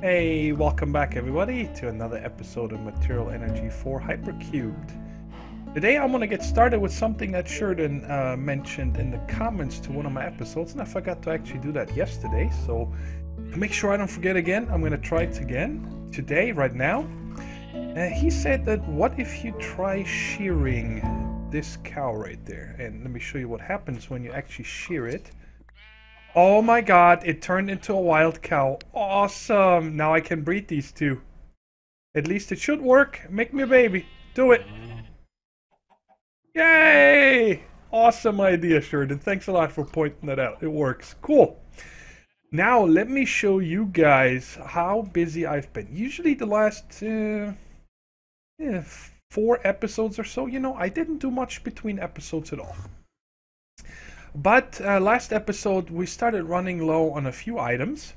Hey, welcome back everybody to another episode of Material Energy for Hypercubed. Today I'm going to get started with something that Sheridan mentioned in the comments to one of my episodes, and I forgot to actually do that yesterday, so to make sure I don't forget again, I'm going to try it again today, right now. He said that what if you try shearing this cow right there, and let me show you what happens when you actually shear it. Oh my god, it turned into a wild cow. Awesome! Now I can breed these two. At least it should work. Make me a baby. Do it. Yay! Awesome idea, Sheridan. Thanks a lot for pointing that out. It works. Cool. Now, let me show you guys how busy I've been. Usually the last 4 episodes or so, you know, I didn't do much between episodes at all. But last episode we started running low on a few items,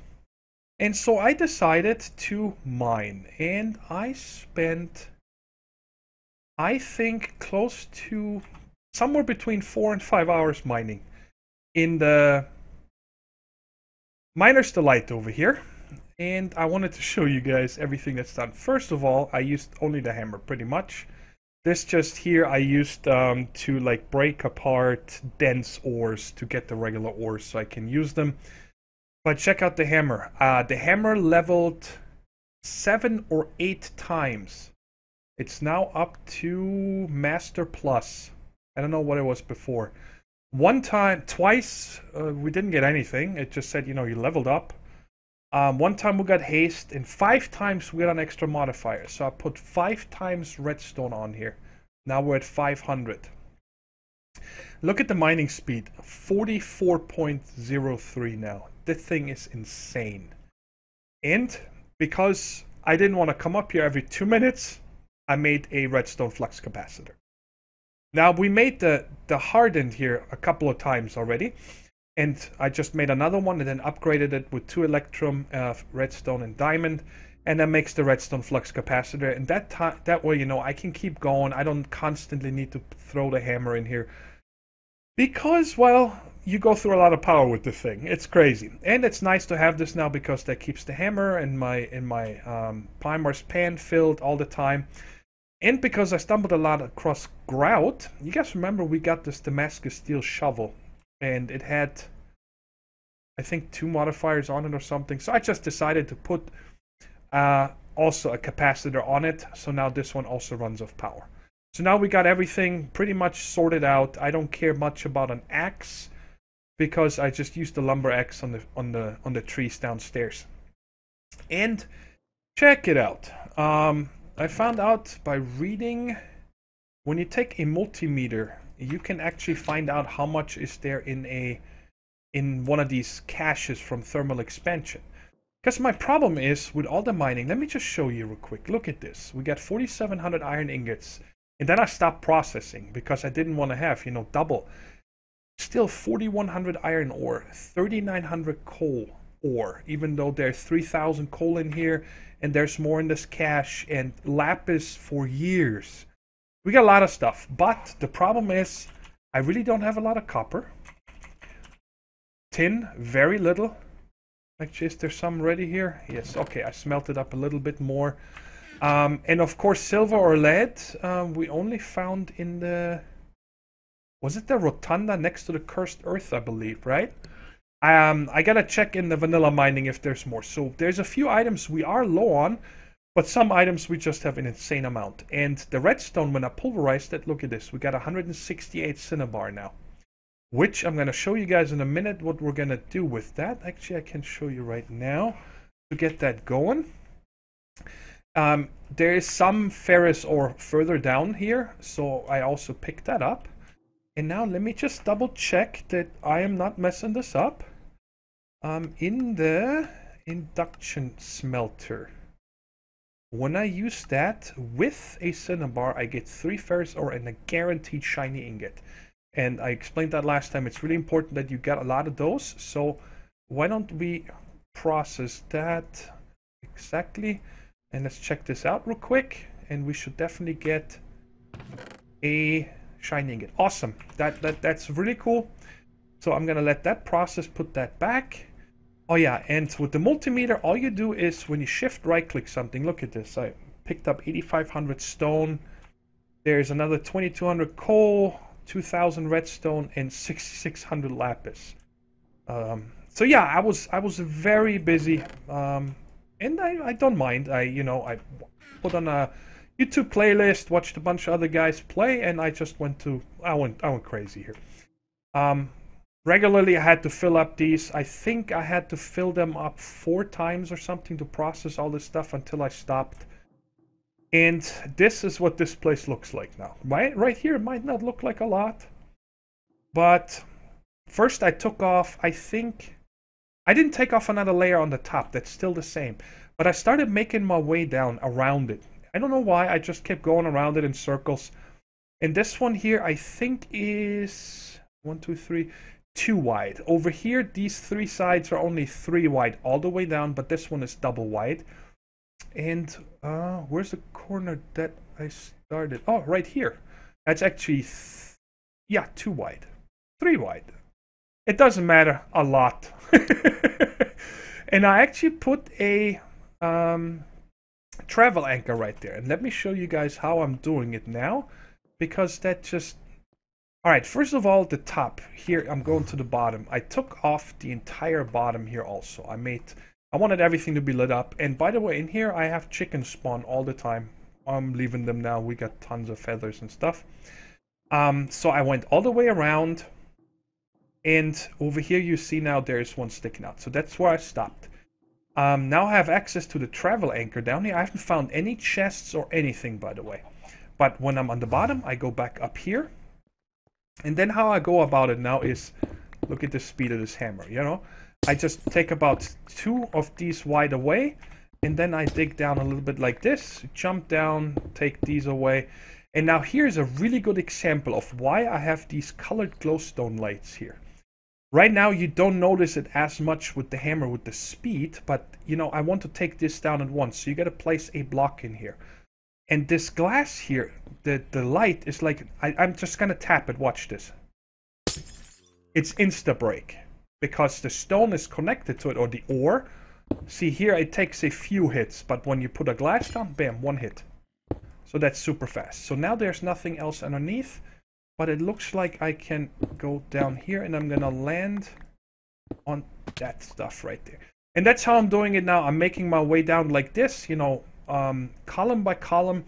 and so I decided to mine, and I spent, I think, close to somewhere between 4 and 5 hours mining in the Miner's Delight over here. And I wanted to show you guys everything that's done. First of all, I used only the hammer pretty much. This just here I used to like break apart dense ores to get the regular ores so I can use them. But check out the hammer. The hammer leveled 7 or 8 times. It's now up to Master Plus. I don't know what it was before. Twice we didn't get anything. It just said, you know, you leveled up. One time we got haste, and 5 times we got an extra modifier. So I put 5 times redstone on here. Now we're at 500. Look at the mining speed, 44.03 now. This thing is insane. And because I didn't want to come up here every 2 minutes, I made a redstone flux capacitor. Now we made the hardened here a couple of times already. And I just made another one and then upgraded it with 2 electrum, redstone and diamond. And that makes the redstone flux capacitor. And that way, you know, I can keep going. I don't constantly need to throw the hammer in here. Because, well, you go through a lot of power with the thing. It's crazy. And it's nice to have this now because that keeps the hammer and my Primar's pan filled all the time. And because I stumbled a lot across grout. You guys remember we got this Damascus steel shovel. And it had, I think, 2 modifiers on it or something. So I just decided to put also a capacitor on it. So now this one also runs off power. So now we got everything pretty much sorted out. I don't care much about an axe because I just used the lumber axe on the trees downstairs. And check it out. I found out by reading, when you take a multimeter, you can actually find out how much is there in one of these caches from thermal expansion. Because my problem is with all the mining, let me just show you real quick. Look at this. We got 4,700 iron ingots, and then I stopped processing because I didn't want to have, you know, double. Still 4,100 iron ore, 3,900 coal ore, even though there's 3,000 coal in here, and there's more in this cache, and lapis for years. We got a lot of stuff, but the problem is I really don't have a lot of copper. Tin, very little. Actually, is there some ready here? Yes, okay, I smelted up a little bit more. And of course, silver or lead, we only found in the... Was it the rotunda next to the cursed earth, I believe, right? I gotta check in the vanilla mining if there's more. So there's a few items we are low on. But some items we just have an insane amount. And the redstone, when I pulverized it, look at this. We got 168 cinnabar now. Which I'm going to show you guys in a minute what we're going to do with that. Actually, I can show you right now to get that going. There is some ferrous ore further down here. So I also picked that up. And now let me just double check that I am not messing this up. In the induction smelter. When I use that with a cinnabar, I get 3 ferrous ore and a guaranteed shiny ingot. And I explained that last time. It's really important that you get a lot of those. So why don't we process that exactly? And let's check this out real quick. And we should definitely get a shiny ingot. Awesome. That's really cool. So I'm going to let that process, put that back. Oh yeah, and with the multimeter, all you do is when you shift right click something, look at this. I picked up 8,500 stone. There's another 2,200 coal, 2,000 redstone, and 6,600 lapis. So yeah, I was very busy, and I don't mind. I put on a YouTube playlist, watched a bunch of other guys play, and I went crazy here. Regularly, I had to fill up these. I think I had to fill them up 4 times or something to process all this stuff until I stopped. And this is what this place looks like now. Right here, it might not look like a lot. But first I took off, I didn't take off another layer on the top. That's still the same. But I started making my way down around it. I don't know why. I just kept going around it in circles. And this one here, I think is 1, 2, 3... 2 wide. Over here, these 3 sides are only 3 wide all the way down, but this one is double wide. And where's the corner that I started? Oh, right here. That's actually, yeah, 2 wide. 3 wide. It doesn't matter a lot. And I actually put a travel anchor right there. And let me show you guys how I'm doing it now, because that just... Alright, first of all, the top. Here, I'm going to the bottom. I took off the entire bottom here also. I wanted everything to be lit up. And by the way, in here, I have chickens spawn all the time. I'm leaving them now. We got tons of feathers and stuff. So I went all the way around. And over here, you see now there's one sticking out. So that's where I stopped. Now I have access to the travel anchor down here. I haven't found any chests or anything, by the way. But when I'm on the bottom, I go back up here. And then how I go about it now is, look at the speed of this hammer, you know. I just take about 2 of these wide away, and then I dig down a little bit like this, jump down, take these away. And now here's a really good example of why I have these colored glowstone lights here. Right now you don't notice it as much with the hammer with the speed, but you know, I want to take this down at once, so you gotta place a block in here. And this glass here, the light is like, I'm just gonna tap it, watch this. It's insta break, because the stone is connected to it, or the ore. See here, it takes a few hits, but when you put a glass down, bam, 1 hit. So that's super fast. So now there's nothing else underneath, but it looks like I can go down here, and I'm gonna land on that stuff right there. And that's how I'm doing it now. I'm making my way down like this, you know, column by column,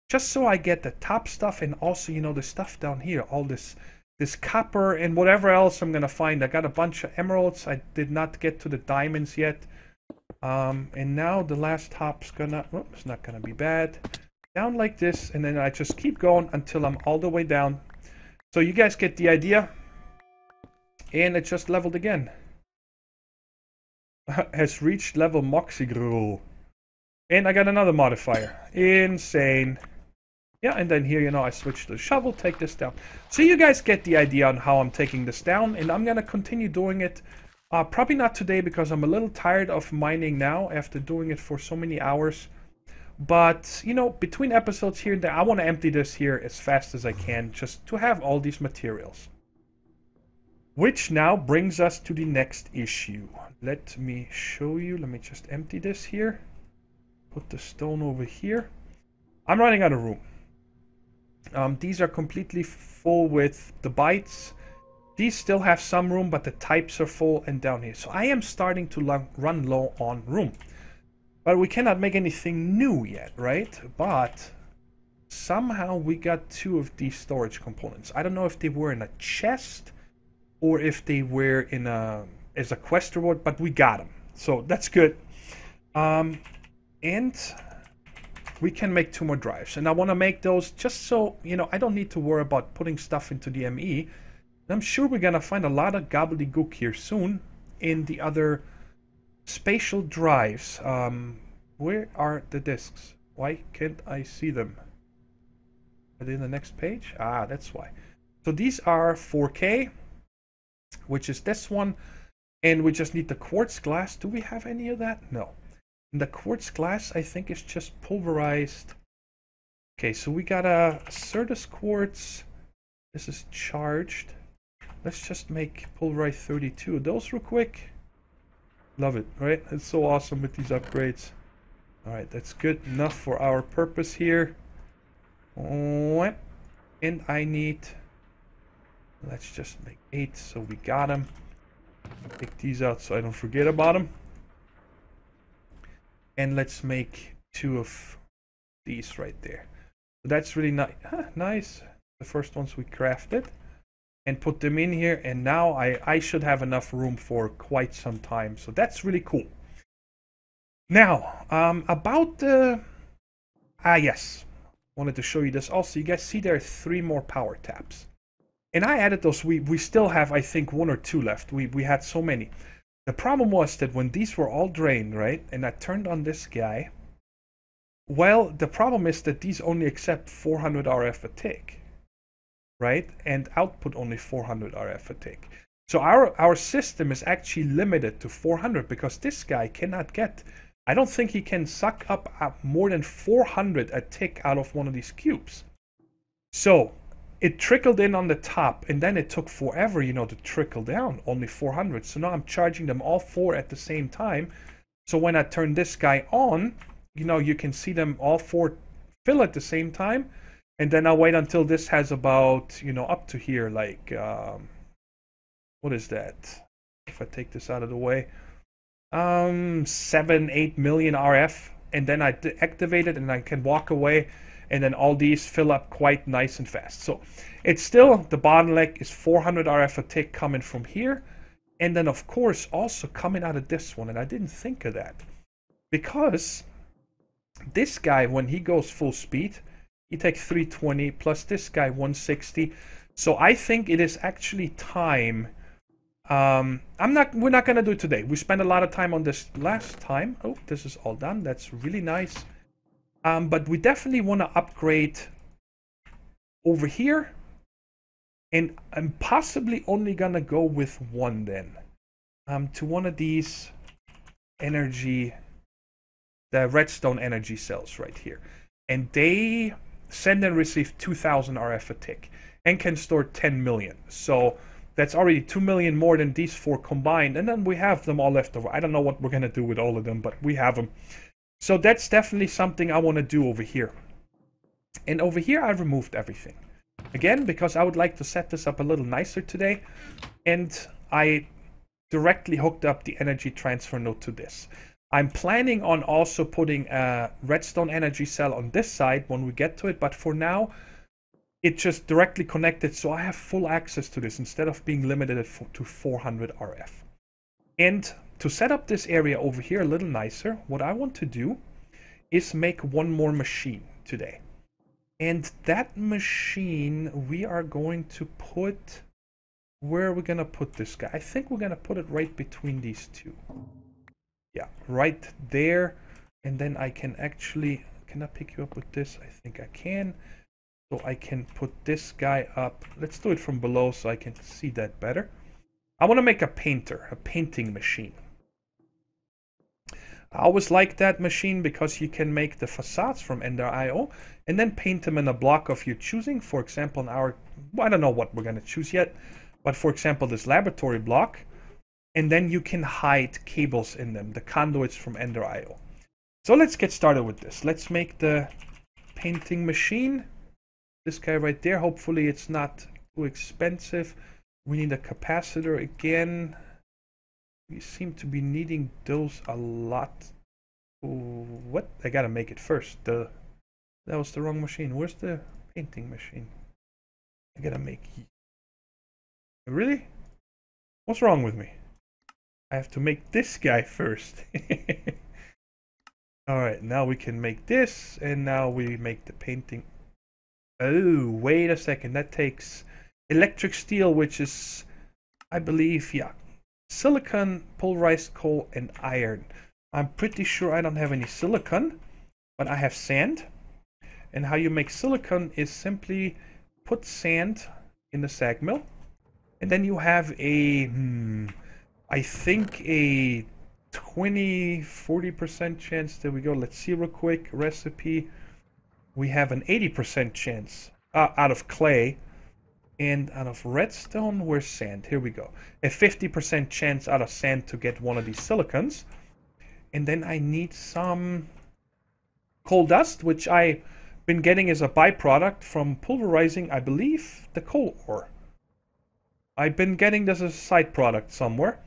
just so I get the top stuff, and also, you know, the stuff down here, all this copper and whatever else I'm gonna find. I got a bunch of emeralds. I did not get to the diamonds yet. And now the last hop's gonna, oh, it's not gonna be bad. Down like this, and then I just keep going until I'm all the way down. So you guys get the idea. And it just leveled again. Has reached level Moxigru. And I got another modifier. Insane. Yeah, and then here, you know, I switch to the shovel, take this down. So you guys get the idea on how I'm taking this down, and I'm gonna continue doing it. Probably not today, because I'm a little tired of mining now after doing it for so many hours. But, you know, between episodes here and there, I want to empty this here as fast as I can, just to have all these materials. Which now brings us to the next issue. Let me show you. Let me just empty this here. Put the stone over here. I'm running out of room. These are completely full with the bytes. These still have some room, but the types are full and down here. So I am starting to run low on room. But we cannot make anything new yet, right? But somehow we got 2 of these storage components. I don't know if they were in a chest or if they were in as a quest reward, but we got them. So that's good. And we can make 2 more drives. And I want to make those just so, you know, I don't need to worry about putting stuff into the ME. I'm sure we're going to find a lot of gobbledygook here soon in the other spatial drives. Where are the disks? Why can't I see them? Are they in the next page? Ah, that's why. So these are 4K, which is this one. And we just need the quartz glass. Do we have any of that? No. And the quartz glass, I think, is just pulverized. Okay, so we got a Certus quartz. This is charged. Let's just make pulverized 32 of those real quick. Love it, right? It's so awesome with these upgrades. Alright, that's good enough for our purpose here. And I need... Let's just make 8 so we got them. Take these out so I don't forget about them. And let's make 2 of these right there. So that's really nice. Nice. The first ones we crafted. And put them in here, and now I should have enough room for quite some time. So that's really cool. Now, about the... yes. Wanted to show you this also. You guys see there are 3 more power taps. And I added those. We still have, I think, 1 or 2 left. We had so many. The problem was that when these were all drained, right, and I turned on this guy, well, the problem is that these only accept 400 RF a tick. Right, and output only 400 RF a tick. So our system is actually limited to 400 because this guy cannot get, I don't think he can suck up more than 400 a tick out of one of these cubes. So it trickled in on the top, and then it took forever, you know, to trickle down, only 400. So now I'm charging them all 4 at the same time. So when I turn this guy on, you know, you can see them all 4 fill at the same time. And then I'll wait until this has about, you know, up to here, like, what is that? If I take this out of the way, 7-8 million RF, and then I deactivate it and I can walk away, and then all these fill up quite nice and fast. So it's still, the bottleneck is 400 RF a tick coming from here, and then of course also coming out of this one, and I didn't think of that. Because this guy, when he goes full speed, he takes 320 plus this guy 160. So I think it is actually time. We're not gonna do it today. We spent a lot of time on this last time. Oh, this is all done. That's really nice. But we definitely want to upgrade over here. And I'm possibly only gonna go with 1 then. To one of these energy, the redstone energy cells right here. And they send and receive 2000 RF a tick and can store 10 million. So that's already 2 million more than these 4 combined. And then we have them all left over. I don't know what we're going to do with all of them, but we have them. So that's definitely something I want to do over here. And over here, I removed everything. Again, because I would like to set this up a little nicer today. And I directly hooked up the energy transfer node to this. I'm planning on also putting a redstone energy cell on this side when we get to it, but for now, it's just directly connected, so I have full access to this instead of being limited to 400 RF. And to set up this area over here a little nicer, what I want to do is make 1 more machine today. And that machine, we are going to put... Where are we going to put this guy? I think we're going to put it right between these 2. Yeah, right there. And then I can actually... Can I pick you up with this? I think I can. So I can put this guy up. Let's do it from below so I can see that better. I want to make a painter, a painting machine. I always like that machine because you can make the facades from Ender.io and then paint them in a block of your choosing. For example, in our... I don't know what we're going to choose yet. But for example, this laboratory block. And then you can hide cables in them, the conduits from Ender.io. So let's get started with this. Let's make the painting machine. This guy right there. Hopefully it's not too expensive. We need a capacitor again. We seem to be needing those a lot. Ooh, what? I gotta make it first. That was the wrong machine. Where's the painting machine? I gotta make... Really? What's wrong with me? I have to make this guy first. Alright, now we can make this, and now we make the painting. Oh, wait a second. That takes electric steel, which is, I believe, yeah, silicon, pulverized coal, and iron. I'm pretty sure I don't have any silicon, but I have sand. And how you make silicon is simply put sand in the sag mill, and then you have a... I think a 20-40% chance. There we go. Let's see real quick. Recipe. We have an 80% chance out of clay. And out of redstone, where's sand? Here we go. A 50% chance out of sand to get one of these silicons. And then I need some coal dust, which I've been getting as a byproduct from pulverizing, I believe, the coal ore. I've been getting this as a side product somewhere.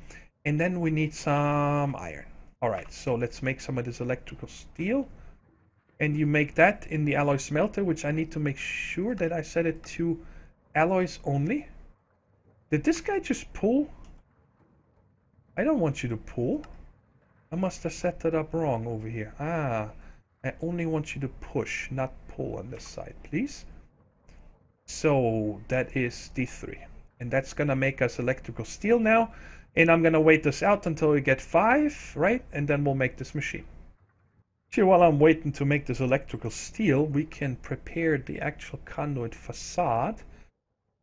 And then we need some iron. Alright, so let's make some of this electrical steel. And you make that in the alloy smelter, which I need to make sure that I set it to alloys only. Did this guy just pull? I don't want you to pull. I must have set that up wrong over here. Ah, I only want you to push, not pull on this side, please. So that is D3. And that's gonna make us electrical steel now. And I'm gonna wait this out until we get 5, right? And then we'll make this machine. Actually, while I'm waiting to make this electrical steel, we can prepare the actual conduit facade.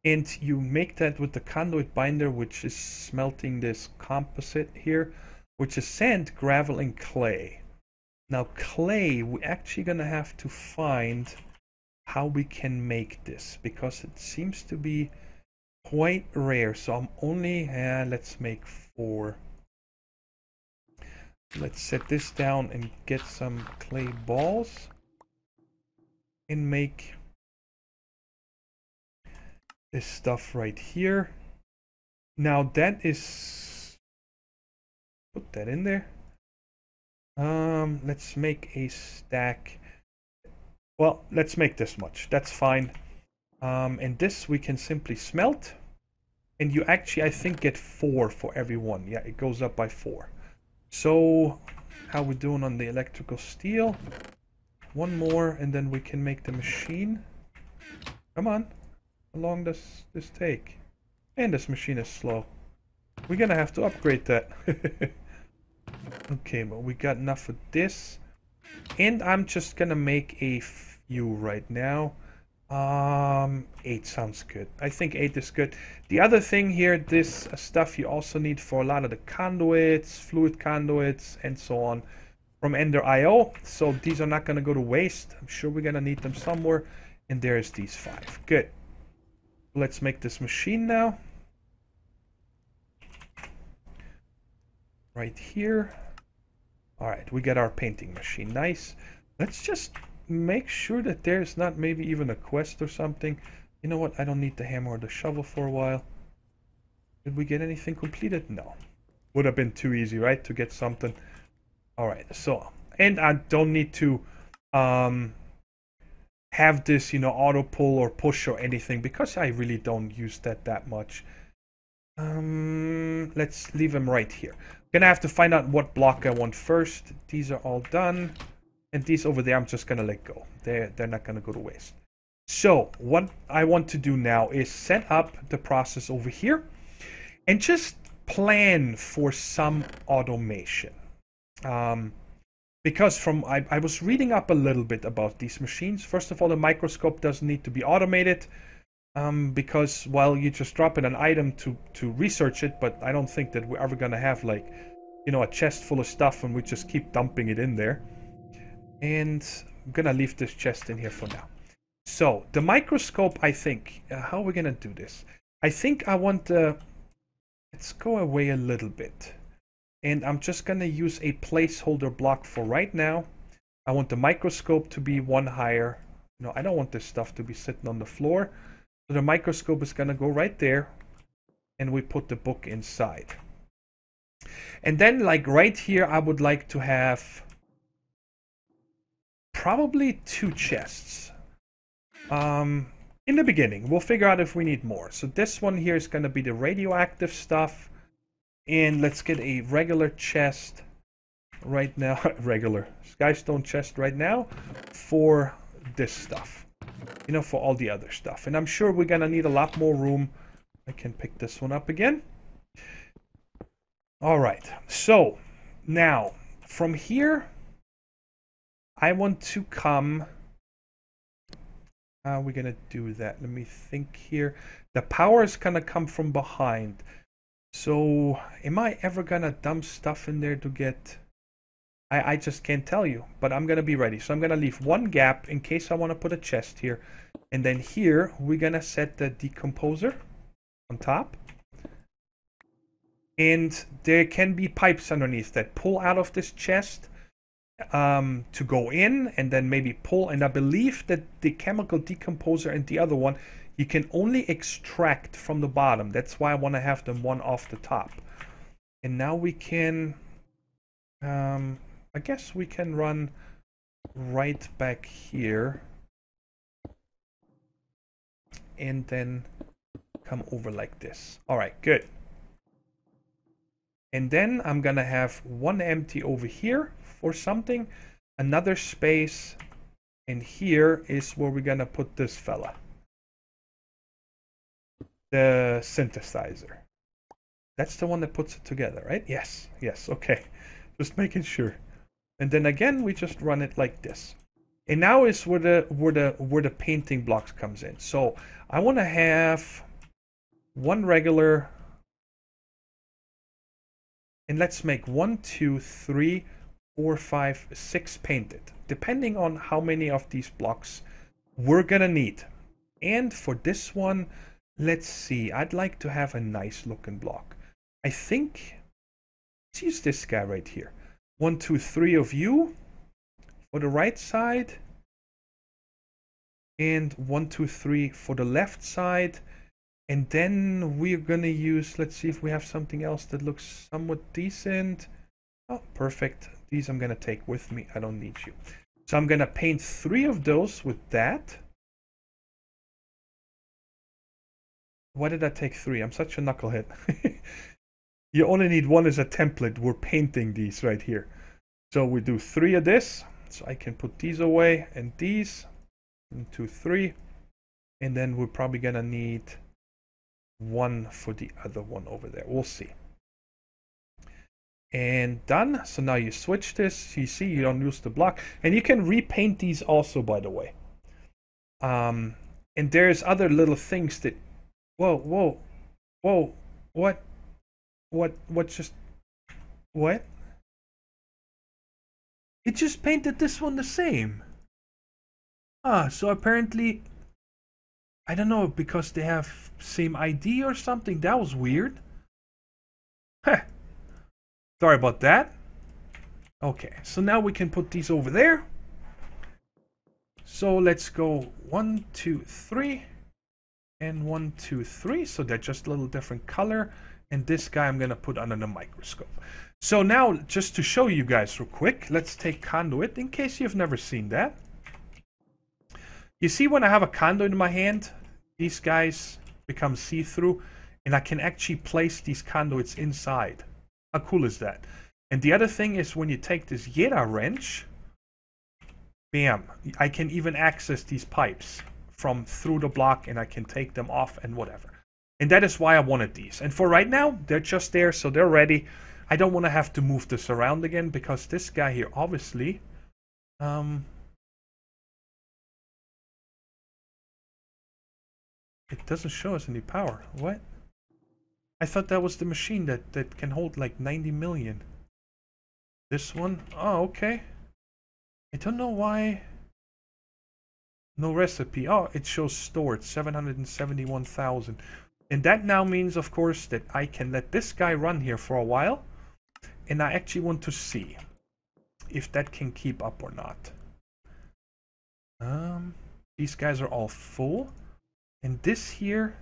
And you make that with the conduit binder, which is smelting this composite here, which is sand, gravel, and clay. Now clay, we're actually gonna have to find how we can make this, because it seems to be quite rare. So I'm only, let's make 4. Let's set this down and get some clay balls and make this stuff right here. Now that is, put that in there. Let's make a stack. Well, let's make this much. That's fine. And this we can simply smelt. And you actually, I think, get 4 for every one. Yeah, it goes up by 4. So, how we doing on the electrical steel? 1 more, and then we can make the machine. Come on. How long does this take? And this machine is slow. We're gonna have to upgrade that. Okay, but we got enough of this. And I'm just gonna make a few right now. 8 sounds good. I think 8 is good. The other thing here, this stuff you also need for a lot of the conduits, fluid conduits, and so on from Ender IO. So these are not gonna go to waste. I'm sure we're gonna need them somewhere. And there's these 5. Good. Let's make this machine now. Right here. Alright, we got our painting machine. Nice. Let's just make sure that there's not maybe even a quest or something. You know what? I don't need the hammer or the shovel for a while. Did we get anything completed? No. Would have been too easy, right? To get something. Alright, so. And I don't need to have this, you know, auto pull or push or anything, because I really don't use that much. Let's leave them right here. Gonna have to find out what block I want first. These are all done. And these over there, I'm just gonna let go. They're not gonna go to waste. So what I want to do now is set up the process over here and just plan for some automation. Because I was reading up a little bit about these machines. First of all, the microscope doesn't need to be automated. Because while you just drop in an item to research it, but I don't think that we're ever gonna have, like, you know, a chest full of stuff and we just keep dumping it in there. And I'm gonna leave this chest in here for now. So the microscope, I think, how are we gonna do this? I think I want let's go away a little bit, and I'm just gonna use a placeholder block for right now. I want the microscope to be 1 higher. No, I don't want this stuff to be sitting on the floor. So the microscope is gonna go right there, and we put the book inside. And then, like right here, I would like to have probably 2 chests. In the beginning, we'll figure out if we need more. So this one here is gonna be the radioactive stuff. And let's get a regular chest right now. Regular skystone chest right now for this stuff. You know, for all the other stuff. And I'm sure we're gonna need a lot more room. I can pick this one up again. Alright, so now from here I want to come. How are we gonna do that? Let me think here. The power is gonna come from behind. So am I ever gonna dump stuff in there to get I just can't tell you, but I'm gonna be ready. So I'm gonna leave one gap in case I want to put a chest here. And then here, we're gonna set the decomposer on top. And there can be pipes underneath that pull out of this chest to go in and then maybe pull. And I believe that the chemical decomposer and the other one, you can only extract from the bottom. That's why I want to have them one off the top. And now we can, I guess we can run right back here. And then come over like this. All right, good. And then I'm gonna have one empty over here for something, another space, and here is where we're gonna put this fella. The synthesizer. That's the one that puts it together, right? Yes, yes, okay. Just making sure. And then again, we just run it like this. And now is where the painting blocks comes in. So I wanna have one regular. And let's make 1, 2, 3, 4, 5, 6 painted, depending on how many of these blocks we're gonna need. And for this one, let's see, I'd like to have a nice looking block. I think, let's use this guy right here. 1, 2, 3 of you for the right side. And 1, 2, 3 for the left side. And then we're gonna use, let's see if we have something else that looks somewhat decent. Oh, perfect. These I'm gonna take with me. I don't need you. So I'm gonna paint 3 of those with that. Why did I take 3? I'm such a knucklehead. You only need 1 as a template. We're painting these right here. So we do 3 of this. So I can put these away and these. 1, 2, 3. And then we're probably gonna need 1 for the other one over there. We'll see. And done. So now you switch this. You see, you don't lose the block. And you can repaint these also, by the way. And there's other little things that... Whoa, whoa, whoa. What just... What? It just painted this one the same. Ah, so apparently... I don't know, because they have same ID or something. That was weird. Heh. Sorry about that. Okay, so now we can put these over there. So let's go 1, 2, 3. And 1, 2, 3. So they're just a little different color. And this guy I'm going to put under the microscope. So now, just to show you guys real quick, let's take conduit in case you've never seen that. You see when I have a conduit in my hand, these guys become see-through, and I can actually place these conduits inside. How cool is that? And the other thing is when you take this Jeda wrench, bam, I can even access these pipes from through the block, and I can take them off and whatever. And that is why I wanted these. And for right now, they're just there, so they're ready. I don't want to have to move this around again, because this guy here, obviously... It doesn't show us any power. What? I thought that was the machine that can hold like 90 million. This one? Oh, okay. I don't know why. No recipe. Oh, it shows stored 771,000. And that now means, of course, that I can let this guy run here for a while. And I actually want to see if that can keep up or not. These guys are all full. And this here,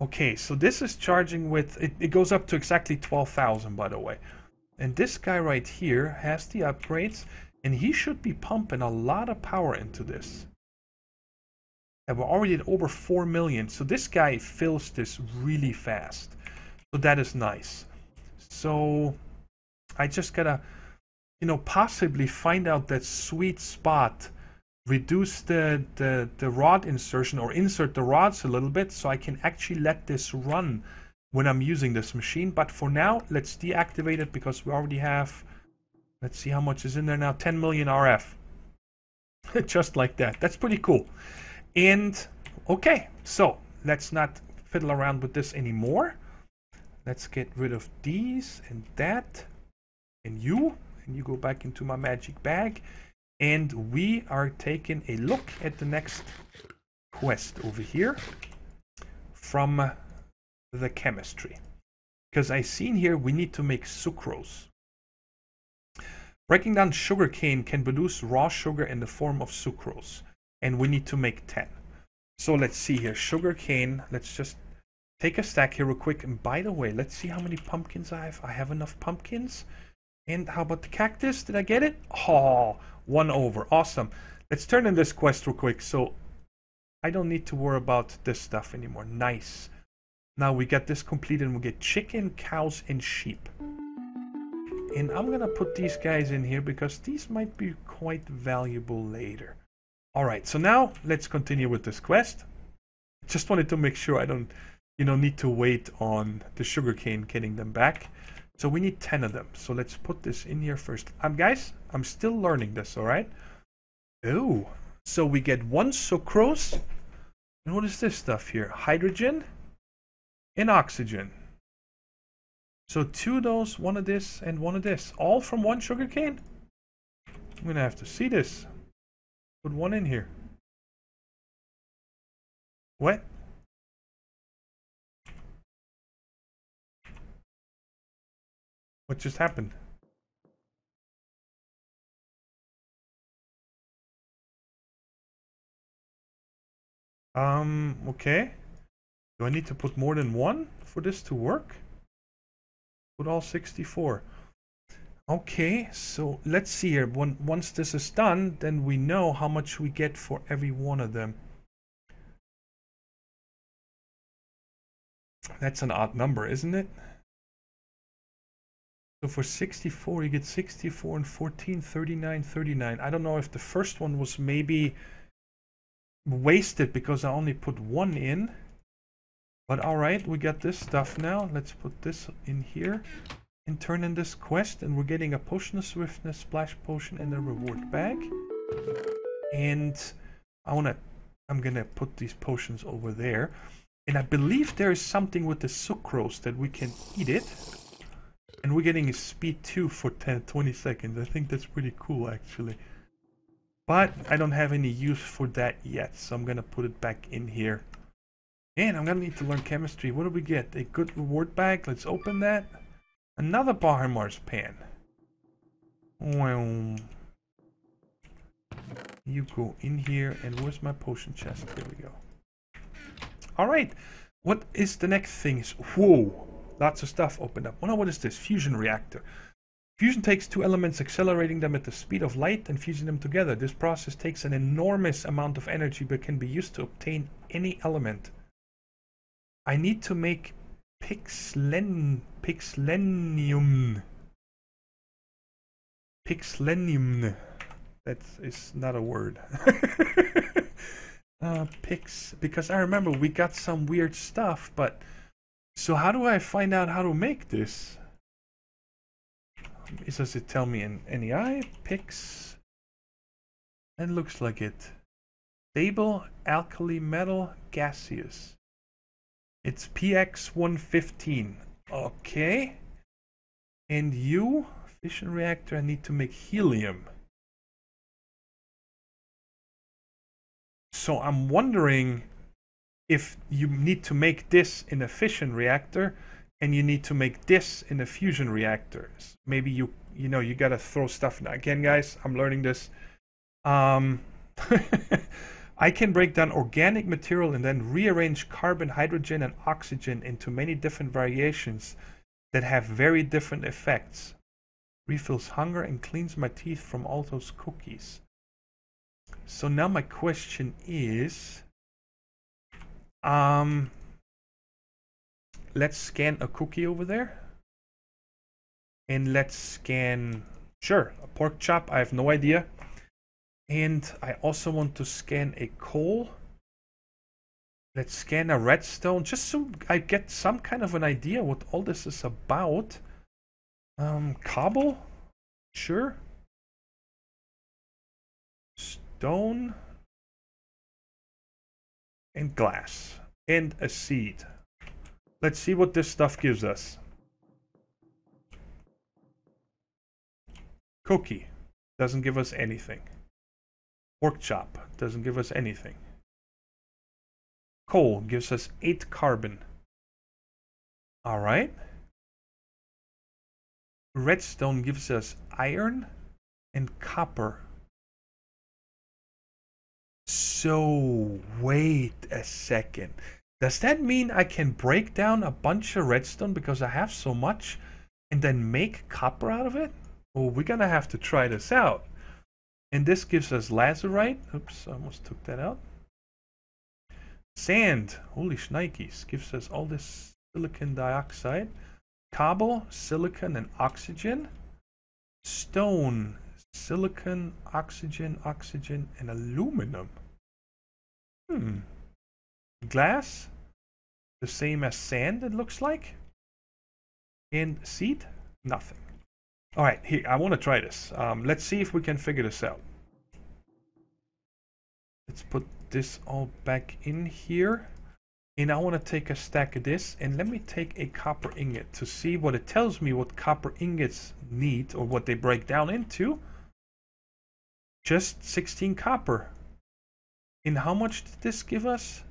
okay, so this is charging with, it goes up to exactly 12,000, by the way. And this guy right here has the upgrades, and he should be pumping a lot of power into this. And we're already at over 4 million, so this guy fills this really fast. So that is nice. So I just gotta, you know, possibly find out that sweet spot, reduce the rod insertion or insert the rods a little bit so I can actually let this run when I'm using this machine. But for now, let's deactivate it because we already have, let's see how much is in there now, 10 million RF. Just like that. That's pretty cool. And okay, so let's not fiddle around with this anymore. Let's get rid of these and that and you and you go back into my magic bag. And we are taking a look at the next quest over here from the chemistry. Because I seen here we need to make sucrose. Breaking down sugarcane can produce raw sugar in the form of sucrose. And we need to make 10. So let's see here. Sugarcane. Let's just take a stack here real quick. And by the way, let's see how many pumpkins I have. I have enough pumpkins. And how about the cactus? Did I get it? Oh, 1 over. Awesome. Let's turn in this quest real quick. So I don't need to worry about this stuff anymore. Nice. Now we got this completed and we get chicken, cows, and sheep. And I'm going to put these guys in here because these might be quite valuable later. Alright, so now let's continue with this quest. Just wanted to make sure I don't, need to wait on the sugarcane getting them back. So we need 10 of them. So let's put this in here first. Guys, I'm still learning this, alright? Oh, so we get 1 sucrose. And what is this stuff here? Hydrogen and oxygen. So 2 of those, 1 of this, and 1 of this. All from 1 sugarcane? I'm going to have to see this. Put 1 in here. What? What just happened? Okay. Do I need to put more than 1 for this to work? Put all 64. Okay, so let's see here. Once this is done, then we know how much we get for every one of them. That's an odd number, isn't it? So for 64, you get 64 and 14, 39, 39. I don't know if the first one was maybe wasted because I only put 1 in. But alright, we got this stuff now. Let's put this in here and turn in this quest. And we're getting a potion of swiftness, splash potion, and a reward bag. And I'm gonna put these potions over there. And I believe there is something with the sucrose that we can eat it. And we're getting a speed 2 for 20 seconds. I think that's pretty cool, actually. But I don't have any use for that yet. So I'm going to put it back in here. And I'm going to need to learn chemistry. What do we get? A good reward bag. Let's open that. Another Bahamars Well, you go in here. And where's my potion chest? There we go. Alright. What is the next thing? Whoa. Lots of stuff opened up. Oh no, what is this? Fusion reactor. Fusion takes 2 elements, accelerating them at the speed of light and fusing them together. This process takes an enormous amount of energy but can be used to obtain any element. I need to make pixlenium. Pixlenium. That is not a word. Because I remember we got some weird stuff, but so how do I find out how to make this? Does it tell me in NEI? Pix. It looks like it. Stable, alkali metal, gaseous. It's PX115. Okay. And you, fission reactor, I need to make helium. So I'm wondering if you need to make this in a fission reactor and you need to make this in a fusion reactor. Maybe you gotta throw stuff in. Again, guys, I'm learning this. I can break down organic material and then rearrange carbon, hydrogen, and oxygen into many different variations that have very different effects. Refills hunger and cleans my teeth from all those cookies. So now my question is, let's scan a cookie over there. And let's scan, sure, a pork chop, I have no idea. And I also want to scan a coal. Let's scan a redstone, just so I get some kind of an idea what all this is about. Cobble, sure. Stone. And glass. And a seed. Let's see what this stuff gives us. Cookie doesn't give us anything. Pork chop doesn't give us anything. Coal gives us 8 carbon. Alright. Redstone gives us iron and copper. So, wait a second. Does that mean I can break down a bunch of redstone because I have so much and then make copper out of it? Well, we're gonna have to try this out. And this gives us lazurite. Oops, I almost took that out. Sand, holy shnikes, gives us all this silicon dioxide. Cobble, silicon, and oxygen. Stone, silicon, oxygen, oxygen, and aluminum. Glass, the same as sand, it looks like. And seed, nothing. All right, here, I want to try this. Let's see if we can figure this out. Let's put this all back in here. And I want to take a stack of this, and let me take a copper ingot to see what it tells me what copper ingots need, or what they break down into. Just 16 copper. And how much did this give us?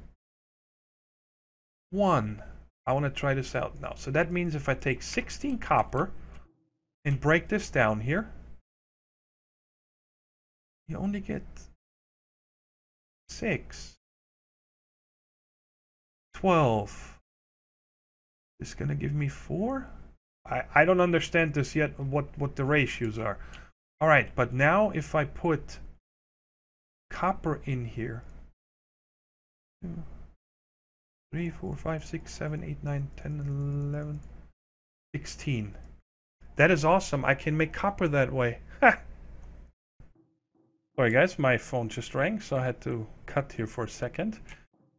1. I want to try this out now. So that means if I take 16 copper and break this down here, you only get 6. 12. This is gonna give me 4. I don't understand this yet, what the ratios are. All right, but now if I put copper in here, 2, 3, 4, 5, 6, 7, 8, 9, 10, 11, 16. That is awesome. I can make copper that way. Ha! Sorry guys, my phone just rang, so I had to cut here for a second.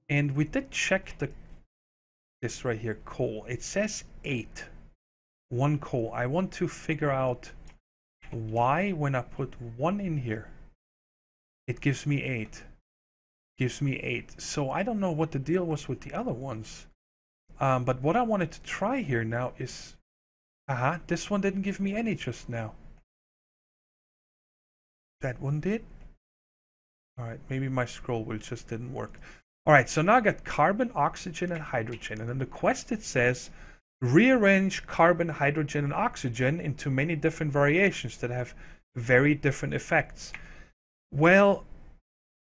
And we did check this right here, coal. It says 8. 1 coal. I want to figure out why when I put 1 in here, it gives me 8. Gives me 8. So I don't know what the deal was with the other ones. But what I wanted to try here now is... this one didn't give me any just now. That one did? Alright, maybe my scroll wheel just didn't work. Alright, so now I got carbon, oxygen, and hydrogen. And in the quest it says, rearrange carbon, hydrogen, and oxygen into many different variations that have very different effects. Well,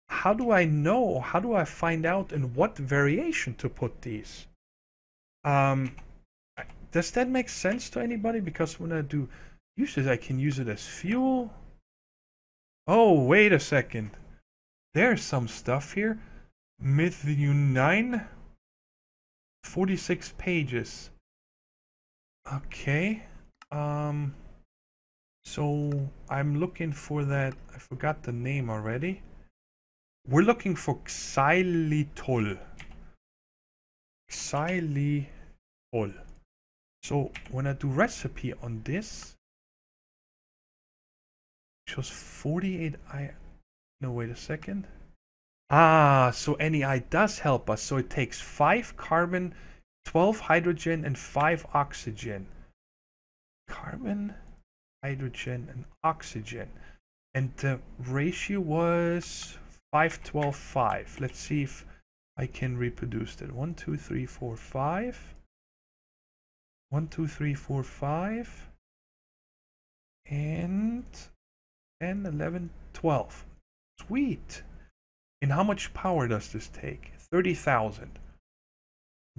how do I know? How do I find out in what variation to put these? Does that make sense to anybody? Because when I do use this, I can use it as fuel. Oh, wait a second. There's some stuff here. Methune 9. 46 pages. Okay. So I'm looking for that. I forgot the name already. We're looking for xylitol. Xylitol. So when I do recipe on this, it shows 48 no, wait a second. So NEI does help us. So it takes 5 carbon, 12 hydrogen, and 5 oxygen. Carbon, hydrogen, and oxygen. And the ratio was 5, 12, 5. Let's see if I can reproduce that. 1, 2, 3, 4, 5. 1, 2, 3, 4, 5. And 10, 11, 12. Sweet. And how much power does this take? 30,000.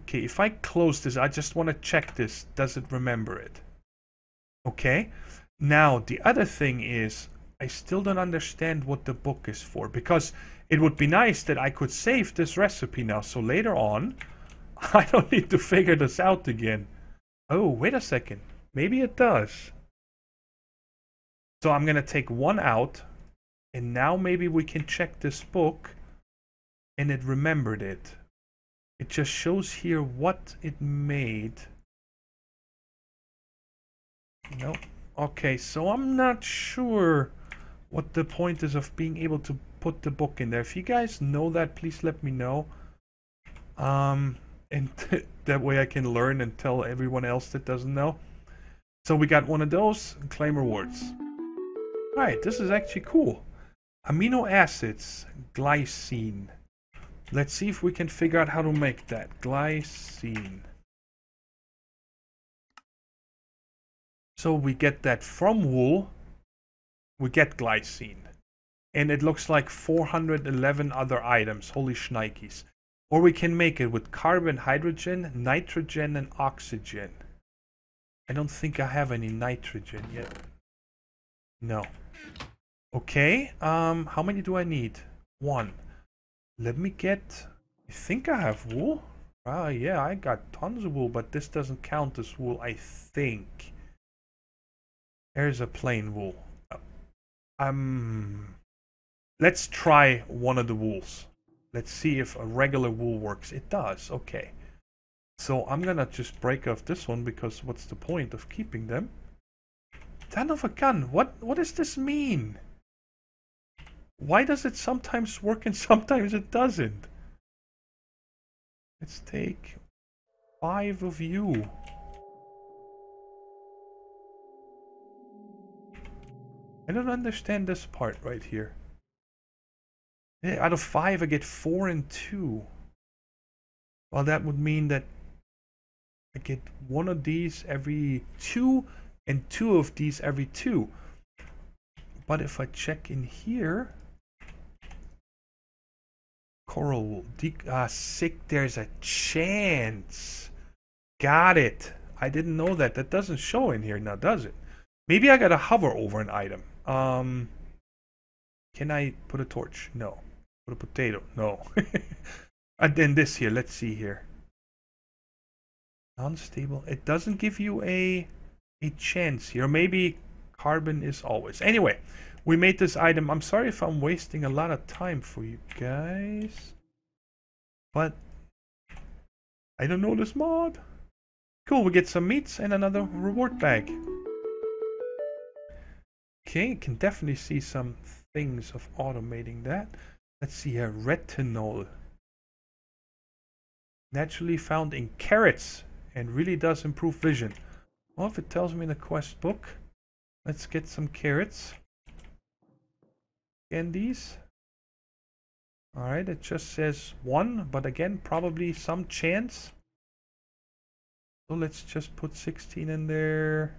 Okay, if I close this, I just want to check this. Does it remember it? Okay. Now, the other thing is, I still don't understand what the book is for. Because it would be nice that I could save this recipe now. So later on, I don't need to figure this out again. Oh, wait a second. Maybe it does. So I'm going to take 1 out. And now maybe we can check this book. And it remembered it. It just shows here what it made. Nope. Okay, so I'm not sure what the point is of being able to put the book in there. If you guys know that, please let me know. And that way I can learn and tell everyone else that doesn't know. So we got one of those and claim rewards. Alright, this is actually cool. Amino acids, glycine. Let's see if we can figure out how to make that. Glycine. So we get that from wool. We get glycine. And it looks like 411 other items. Holy shnikes. Or we can make it with carbon, hydrogen, nitrogen, and oxygen. I don't think I have any nitrogen yet. No. Okay, how many do I need? 1. Let me get... I think I have wool. Yeah, I got tons of wool, but this doesn't count as wool, I think. There's a plain wool. Let's try one of the wools. Let's see if a regular wool works. It does, okay. So I'm gonna just break off this one because what's the point of keeping them? Son of a gun, what does this mean? Why does it sometimes work and sometimes it doesn't? Let's take 5 of you. I don't understand this part right here. Yeah, out of 5 I get 4 and 2. Well, that would mean that I get 1 of these every 2 and 2 of these every 2. But if I check in here, coral wool, sick, there's a chance. Got it. I didn't know that. That doesn't show in here now, does it? Maybe I gotta hover over an item. Can I put a torch? No. Put a potato? No. And then this here, let's see here. Unstable. It doesn't give you a chance here. Maybe carbon is always. Anyway, we made this item. I'm sorry if I'm wasting a lot of time for you guys. But I don't know this mod. Cool, we get some meats and another reward bag. Okay, can definitely see some things of automating that. Let's see here, retinol. Naturally found in carrots and really does improve vision. Well, if it tells me in the quest book, let's get some carrots. Candies. Alright, it just says 1, but again, probably some chance. So let's just put 16 in there.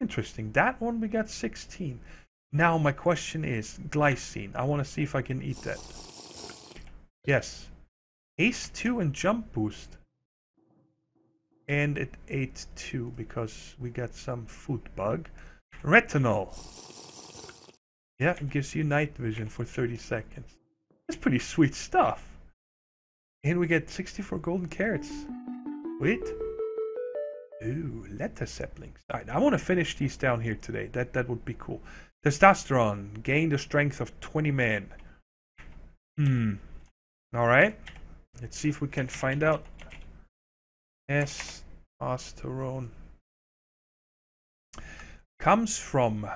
Interesting. That one we got 16. Now my question is glycine. I want to see if I can eat that. Yes. Haste 2 and jump boost. And it ate 2 because we got some food bug. Retinol. Yeah, it gives you night vision for 30 seconds. That's pretty sweet stuff. And we get 64 golden carrots. Wait. Ooh, lettuce saplings. Alright, I want to finish these down here today. That would be cool. Testosterone. Gain the strength of 20 men. Alright. Let's see if we can find out. Testosterone. Comes from...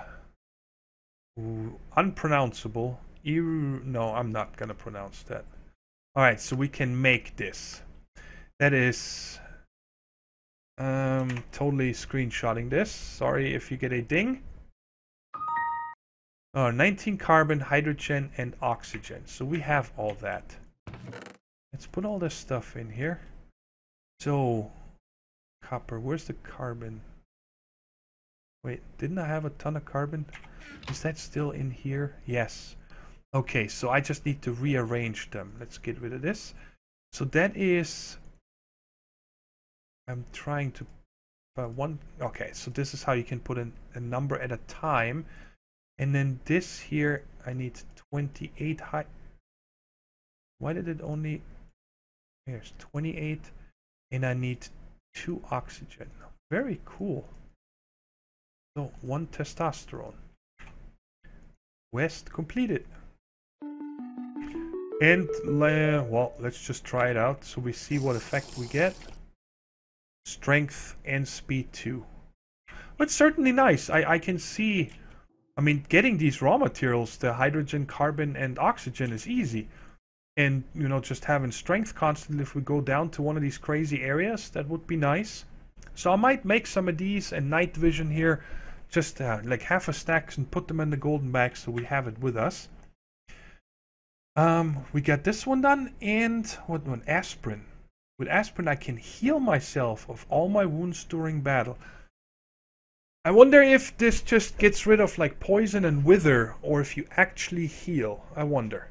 unpronounceable. No, I'm not going to pronounce that. Alright, so we can make this. That is... totally screenshotting this. Sorry if you get a ding. 19 carbon, hydrogen, and oxygen. So we have all that. Let's put all this stuff in here. So, copper. Where's the carbon? Wait, didn't I have a ton of carbon? Is that still in here? Yes. Okay, so I just need to rearrange them. Let's get rid of this. So that is... I'm trying to... Okay, so this is how you can put a number at a time. And then this here, I need 28 high... Why did it only... Here's 28. And I need 2 oxygen. Very cool. So, 1 testosterone. Quest completed. And, well, let's just try it out so we see what effect we get. Strength and speed 2. It's certainly nice. I can see... I mean, getting these raw materials, the hydrogen, carbon, and oxygen is easy. And, you know, just having strength constantly, if we go down to one of these crazy areas, that would be nice. So I might make some of these and night vision here just like half a stack and put them in the golden bag so we have it with us. We got this one done, and what one? Aspirin. With aspirin I can heal myself of all my wounds during battle. I wonder if this just gets rid of like poison and wither, or if you actually heal. I wonder.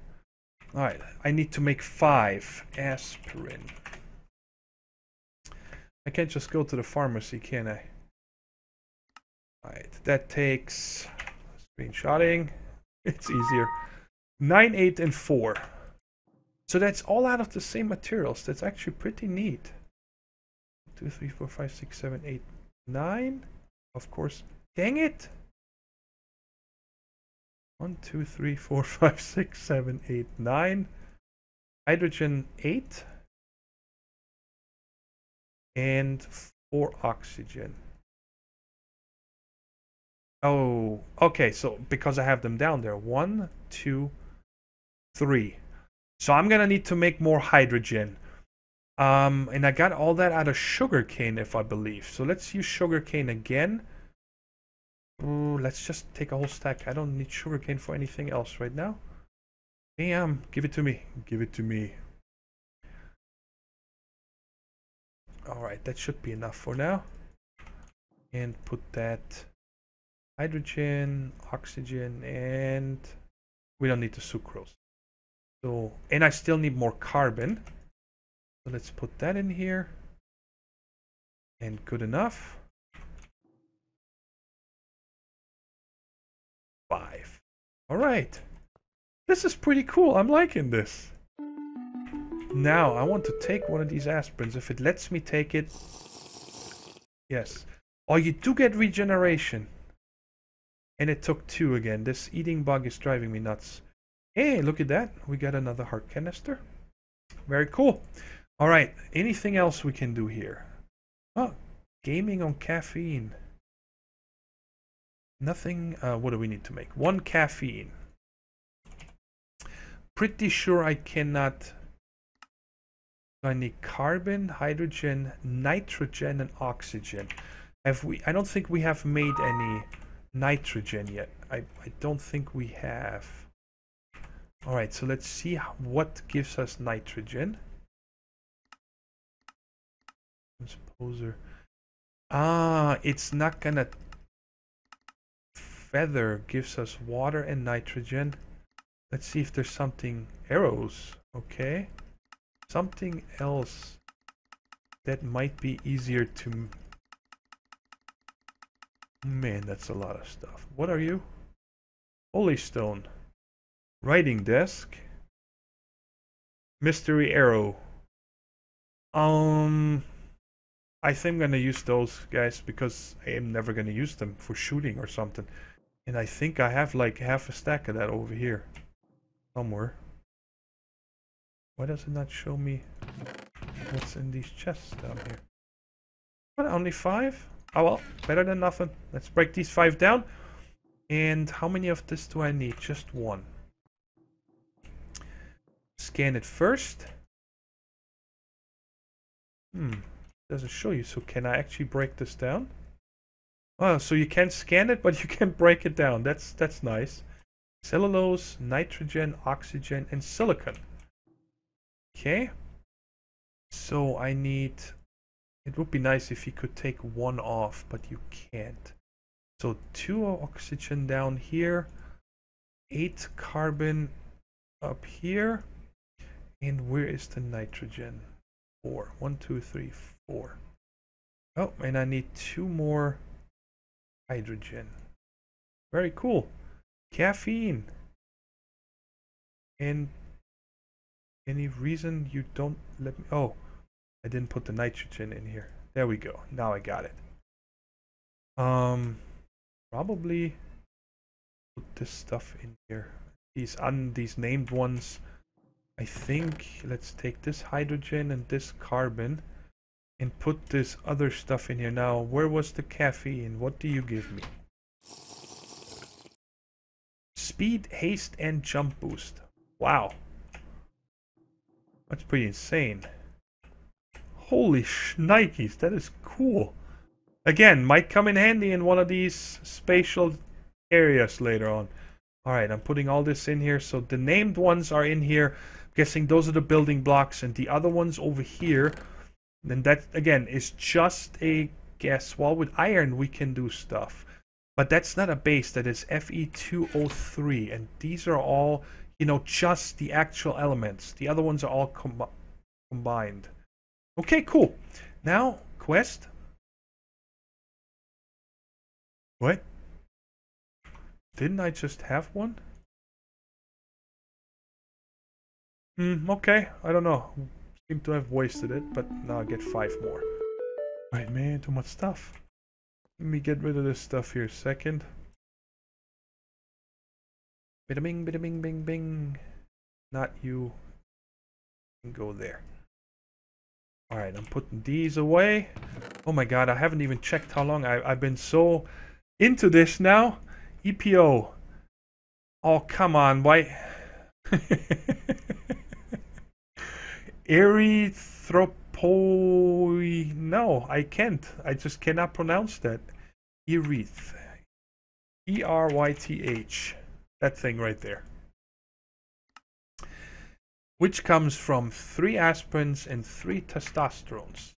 Alright, I need to make 5 aspirin. I can't just go to the pharmacy, can I? Alright, that takes screenshotting. It's easier. 9, 8, and 4. So that's all out of the same materials. That's actually pretty neat. 2, 3, 4, 5, 6, 7, 8, 9. Of course. Dang it! 1, 2, 3, 4, 5, 6, 7, 8, 9. Hydrogen 8. And 4 oxygen. Oh, okay, so because I have them down there. 1, 2, 3. So I'm gonna need to make more hydrogen. And I got all that out of sugarcane, if I believe. So let's use sugarcane again. Ooh, let's just take a whole stack. I don't need sugarcane for anything else right now. Damn, give it to me. Give it to me. Alright, that should be enough for now. And put that hydrogen, oxygen, and we don't need the sucrose. So, and I still need more carbon. So let's put that in here. And good enough. 5. Alright. This is pretty cool. I'm liking this. Now, I want to take one of these aspirins. If it lets me take it. Yes. Oh, you do get regeneration. And it took 2 again. This eating bug is driving me nuts. Hey, look at that. We got another heart canister. Very cool. Alright, anything else we can do here? Oh, gaming on caffeine. Nothing. What do we need to make? 1 caffeine. Pretty sure I cannot. I need carbon, hydrogen, nitrogen, and oxygen. Have we? I don't think we have made any nitrogen yet. I don't think we have. Alright, so let's see what gives us nitrogen. Transposer. Ah, it's not gonna. Feather gives us water and nitrogen. Let's see if there's something. Arrows. Okay. Something else that might be easier to. Man, that's a lot of stuff. What are you? Holy stone. Writing desk. Mystery arrow. I think I'm gonna use those guys because I am never gonna use them for shooting or something. And I think I have like half a stack of that over here. Somewhere. Why does it not show me what's in these chests down here? What, only 5? Oh well, better than nothing. Let's break these 5 down. And how many of this do I need? Just 1. Scan it first. Doesn't show you. So can I actually break this down? Oh, so you can scan it, but you can break it down. That's nice. Cellulose, nitrogen, oxygen, and silicon. Okay. So I need. It would be nice if you could take 1 off, but you can't. So 2 oxygen down here, 8 carbon up here, and where is the nitrogen? 4. 1, 2, 3, 4. Oh, and I need 2 more hydrogen. Very cool. Caffeine. And any reason you don't let me? Oh, I didn't put the nitrogen in here. There we go. Now I got it. Probably put this stuff in here. These named ones. I think let's take this hydrogen and this carbon and put this other stuff in here. Now, where was the caffeine? What do you give me? Speed, haste, and jump boost. Wow. That's pretty insane. Holy shnikes, that is cool. Again, might come in handy in one of these spatial areas later on. Alright, I'm putting all this in here. So the named ones are in here. I'm guessing those are the building blocks. And the other ones over here, then that, again, is just a guess. Well, with iron, we can do stuff. But that's not a base. That is Fe2O3. And these are all, you know, just the actual elements. The other ones are all combined. Okay, cool. Now, quest. What? Didn't I just have one? Okay. I don't know. Seem to have wasted it, but now I get 5 more. Right, man, too much stuff. Let me get rid of this stuff here a second. Bida bing, bida bing, bing, bing. Not you. You can go there. Alright, I'm putting these away. Oh my god, I haven't even checked how long I've been so into this now. EPO. Oh, come on, why? Erythropoi. No, I can't. I just cannot pronounce that. Eryth. E-R-Y-T-H. That thing right there. Which comes from 3 aspirins and 3 testosterones.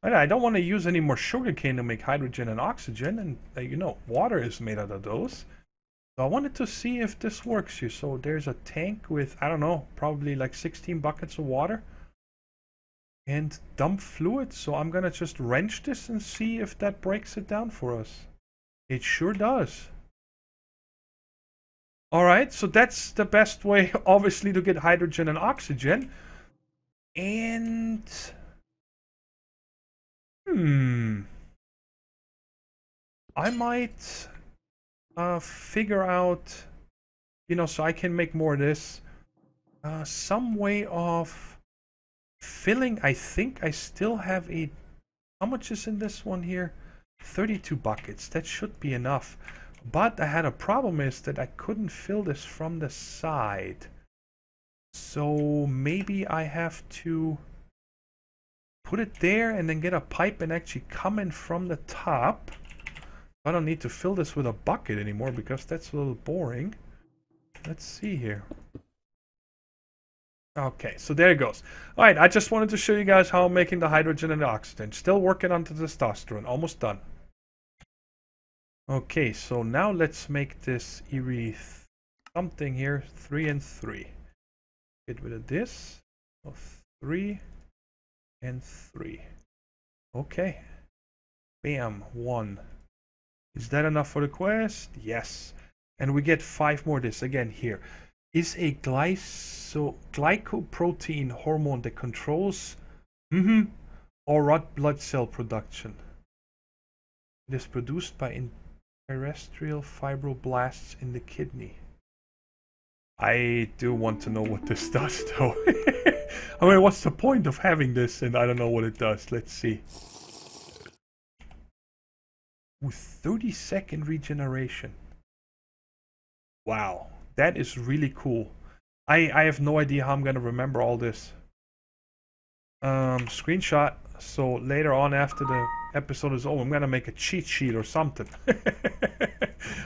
I don't want to use any more sugarcane to make hydrogen and oxygen, and you know, water is made out of those. So I wanted to see if this works here. So there's a tank with, I don't know, probably like 16 buckets of water and dump fluid. So I'm gonna just wrench this and see if that breaks it down for us. It sure does. Alright, so that's the best way, obviously, to get hydrogen and oxygen. And I might figure out, you know, so I can make more of this, some way of filling. I think I still have a, how much is in this one here? 32 buckets. That should be enough. But I had a problem, is that I couldn't fill this from the side. So maybe I have to put it there and then get a pipe and actually come in from the top. I don't need to fill this with a bucket anymore because that's a little boring. Let's see here. Okay, so there it goes. Alright, I just wanted to show you guys how I'm making the hydrogen and the oxygen. Still working on the testosterone. Almost done. Okay, so now let's make this Erith something here. 3 and 3. Get rid of this. 3 and 3. Okay. Bam. 1. Is that enough for the quest? Yes. And we get 5 more. This again here is a glycoprotein hormone that controls or red blood cell production. It is produced by terrestrial fibroblasts in the kidney. I do want to know what this does, though. I mean, what's the point of having this and I don't know what it does? Let's see. With 30-second regeneration. Wow, that is really cool. I have no idea how I'm gonna remember all this. Screenshot, so later on after the episode is over, I'm gonna make a cheat sheet or something.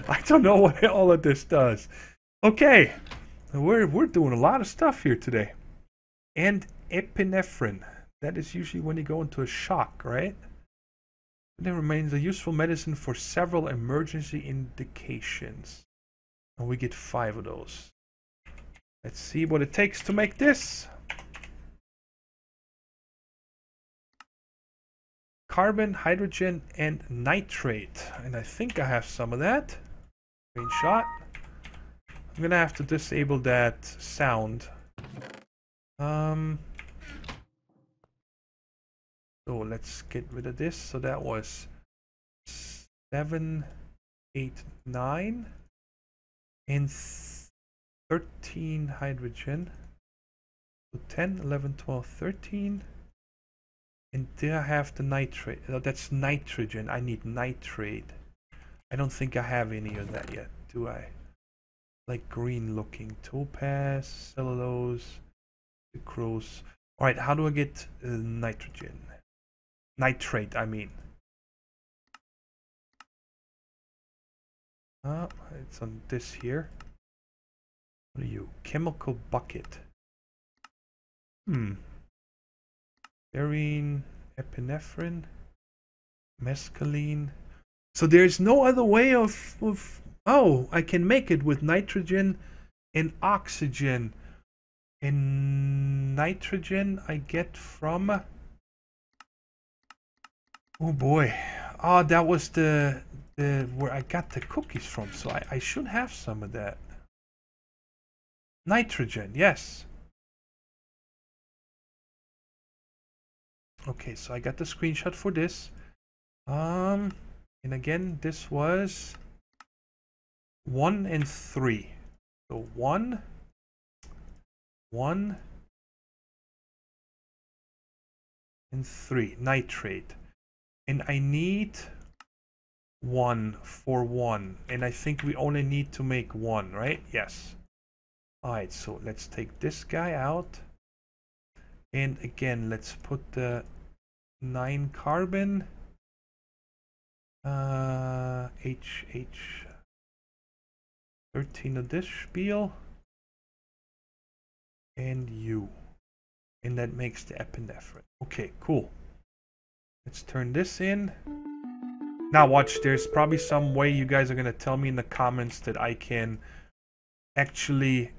I don't know what all of this does. Okay, we're doing a lot of stuff here today. And epinephrine. That is usually when you go into a shock, right? And it remains a useful medicine for several emergency indications. And we get 5 of those. Let's see what it takes to make this. Carbon, hydrogen, and nitrate. And I think I have some of that. Screenshot. I'm gonna have to disable that sound. So let's get rid of this. So that was 7, 8, 9, and 13 hydrogen. So 10, 11, 12, 13. And there I have the nitrate. Oh, that's nitrogen. I need nitrate. I don't think I have any of that yet, do I? Like green looking. Topaz, cellulose, sucrose. Alright, how do I get nitrogen? Nitrate, I mean. It's on this here. What are you? Chemical bucket. Berine, epinephrine, mescaline. So there's no other way of... Oh, I can make it with nitrogen and oxygen. And nitrogen I get from... Oh boy. Oh, that was the where I got the cookies from. So I should have some of that. Nitrogen, yes. Okay, so I got the screenshot for this. And again, this was 1 and 3. So 1, and 3 nitrate. And I need 1 for 1. And I think we only need to make 1, right? Yes. Alright, so let's take this guy out. And again, let's put the 9 carbon. HH 13 of this spiel. And U. And that makes the epinephrine. Okay, cool. Let's turn this in. Now watch, there's probably some way you guys are going to tell me in the comments that I can actually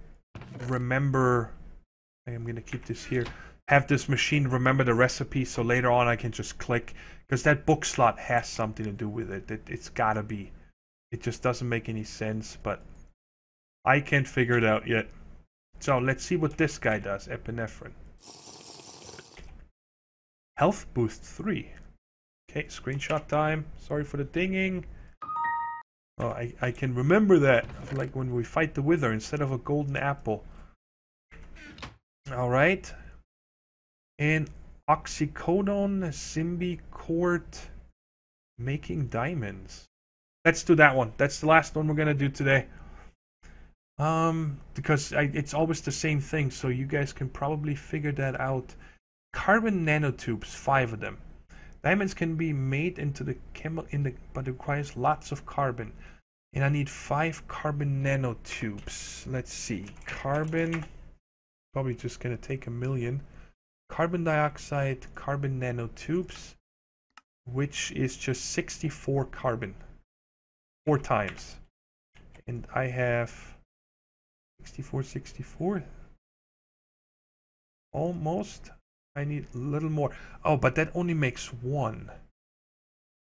remember. I'm going to keep this here. Have this machine remember the recipe so later on I can just click. Because that book slot has something to do with it. It's got to be. It just doesn't make any sense, but I can't figure it out yet. So let's see what this guy does. Epinephrine. Health boost 3. Okay, screenshot time. Sorry for the dinging. Oh, I can remember that. Like when we fight the Wither instead of a golden apple. Alright. And oxycodone, symbicort, making diamonds. Let's do that one. That's the last one we're gonna do today. Because it's always the same thing, so you guys can probably figure that out. Carbon nanotubes, 5 of them. Diamonds can be made into the but it requires lots of carbon. And I need 5 carbon nanotubes. Let's see. Carbon, probably just gonna take 1 million. Carbon dioxide, carbon nanotubes, which is just 64 carbon. 4 times. And I have 64. Almost. I need a little more. Oh, but that only makes 1.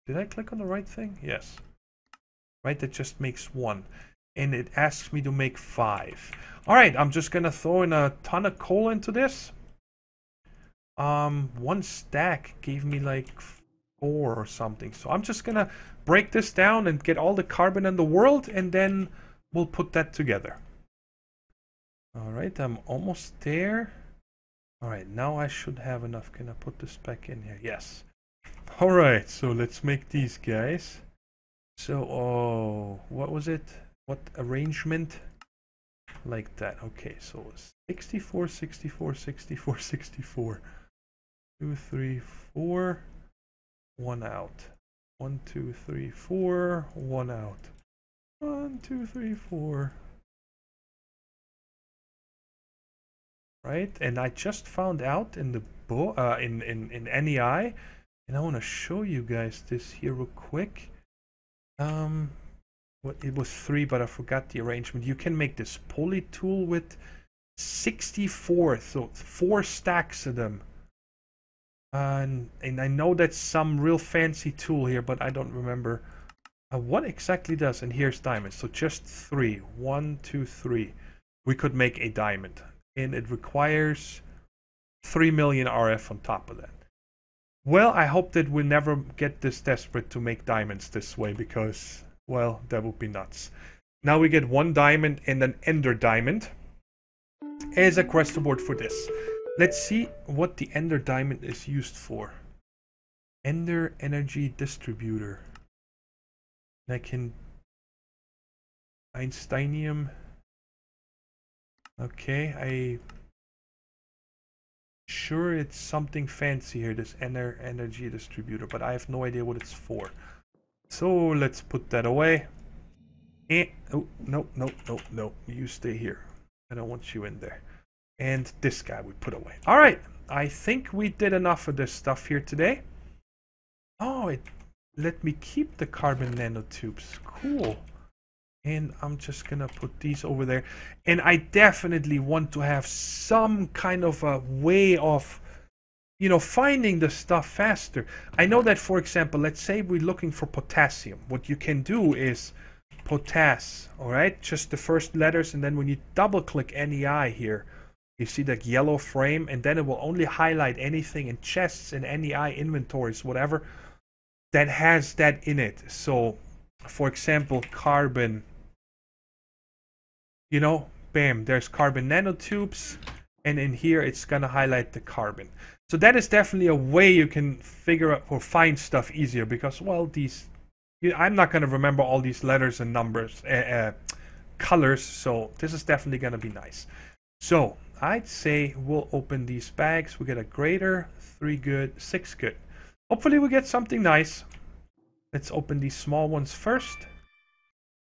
Did I click on the right thing? Yes. Right, that just makes 1. And it asks me to make 5. Alright, I'm just gonna throw in a ton of coal into this. 1 stack gave me like 4 or something. So I'm just gonna break this down and get all the carbon in the world, and then we'll put that together. Alright, I'm almost there. Alright, now I should have enough. Can I put this back in here? Yes. Alright, so let's make these guys. So, oh, what was it? What arrangement? Like that. Okay, so 64, 64, 64, 64. 2, 3, 4. 1 out. 1, 2, 3, 4. 1 out. 1, 2, 3, 4. Right, and I just found out in the book, in NEI, and I want to show you guys this here real quick. What it was 3, but I forgot the arrangement. You can make this poly tool with 64, so 4 stacks of them. And I know that's some real fancy tool here, but I don't remember what exactly does. And here's diamonds. So just 3. 1, 2, 3. We could make a diamond. And it requires 3 million RF on top of that. Well, I hope that we'll never get this desperate to make diamonds this way, because, well, that would be nuts. Now we get 1 diamond and an ender diamond as a quest reward for this. Let's see what the ender diamond is used for. Ender energy distributor. And I can... Einsteinium... Okay, sure it's something fancy here, this energy distributor, but I have no idea what it's for. So let's put that away. And oh, no, no, no, no. You stay here. I don't want you in there. And this guy we put away. All right. I think we did enough of this stuff here today. Oh, it let me keep the carbon nanotubes. Cool. And I'm just gonna put these over there. And I definitely want to have some kind of a way of, you know, finding the stuff faster. I know that, for example, let's say we're looking for potassium. What you can do is potass, all right? Just the first letters, and then when you double click NEI here, you see that yellow frame, and then it will only highlight anything in chests and NEI inventories, whatever, that has that in it. So, for example, carbon, you know, bam, there's carbon nanotubes, and in here it's gonna highlight the carbon. So that is definitely a way you can figure out or find stuff easier, because, well, these, I'm not gonna remember all these letters and numbers, colors, so this is definitely gonna be nice. So I'd say we'll open these bags. We get a grader, 3 good, 6 good. Hopefully we get something nice. Let's open these small ones first.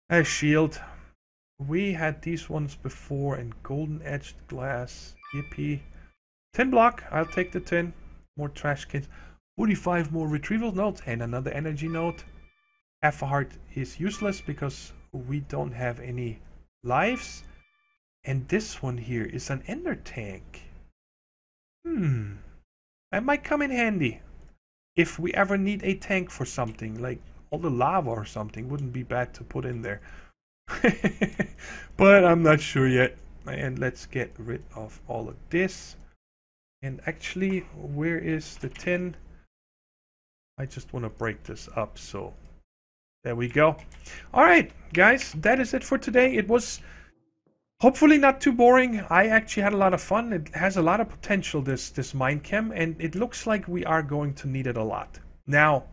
A shield. We had these ones before in golden edged glass. Yippee. Tin block. I'll take the tin. More trash cans. 45 more retrieval nodes and another energy node. Half a heart is useless because we don't have any lives. And this one here is an ender tank. That might come in handy. If we ever need a tank for something, like all the lava or something, wouldn't be bad to put in there. But I'm not sure yet. And let's get rid of all of this. And actually, where is the tin? I just want to break this up, so there we go. All right, guys, that is it for today. It was hopefully not too boring. I actually had a lot of fun. It has a lot of potential, this Minechem, and it looks like we are going to need it a lot. Now,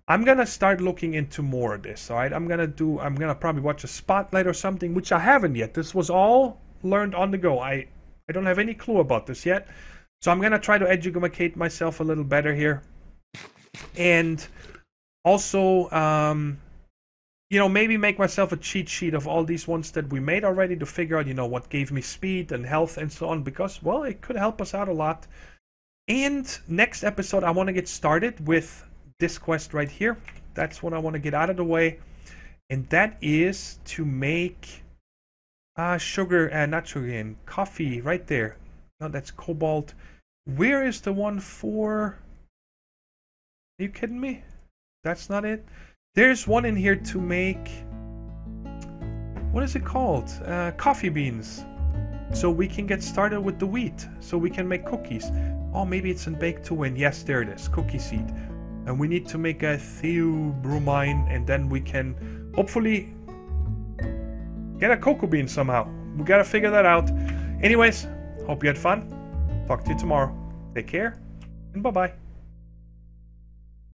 I'm gonna start looking into more of this. All right, I'm gonna probably watch a spotlight or something, which I haven't yet. This was all learned on the go. I don't have any clue about this yet, so I'm gonna try to educate myself a little better here, and also you know, maybe make myself a cheat sheet of all these ones that we made already to figure out, you know, what gave me speed and health and so on, because, well, it could help us out a lot. And next episode, I want to get started with this quest right here. That's what I want to get out of the way. And that is to make not sugar cane, coffee right there. No, that's cobalt. Where is the one for... Are you kidding me? That's not it. There's one in here to make, what is it called? Coffee beans. So we can get started with the wheat. So we can make cookies. Oh, maybe it's in bake to win. Yes, there it is. Cookie seed. And we need to make a theobromine, and then we can hopefully get a cocoa bean somehow. We gotta figure that out. Anyways, hope you had fun. Talk to you tomorrow. Take care, and bye-bye.